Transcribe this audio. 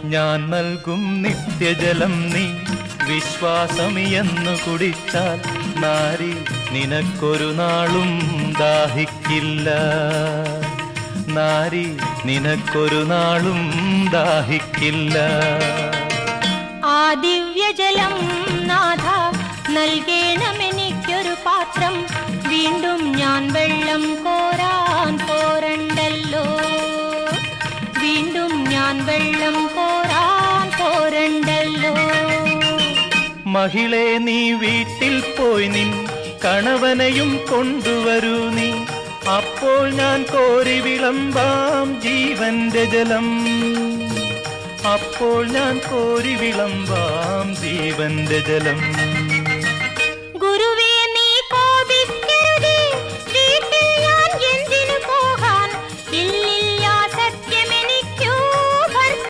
ഞാൻ നൽകും നിത്യജലം നീ വിശ്വാസമിയെന്നു കുടിച്ചാൽ നാരി നിനക്കൊരു നാളും ദാഹിക്കില്ല. നാരി നിനക്കൊരു നാളും ദാഹിക്കില്ല. ആ ദിവ്യജലം നാഥ നൽകേണമെനിക്കൊരു പാത്രം. വീണ്ടും ഞാൻ വെള്ളം കോരാൻ പോരണ്ടല്ലോ. വീണ്ടും ഞാൻ വെള്ളം കോരാൻ പോരണ്ടല്ലോ. മഹിളെ നീ വീട്ടിൽ പോയി നിൻ കണവനെയും കൊണ്ടുവരൂ നീ. അപ്പോൾ ഞാൻ കോരി വിളമ്പാം ജീവന്റെ ജലം. അപ്പോൾ ഞാൻ കോരി വിളമ്പാം ജീവന്റെ ജലം.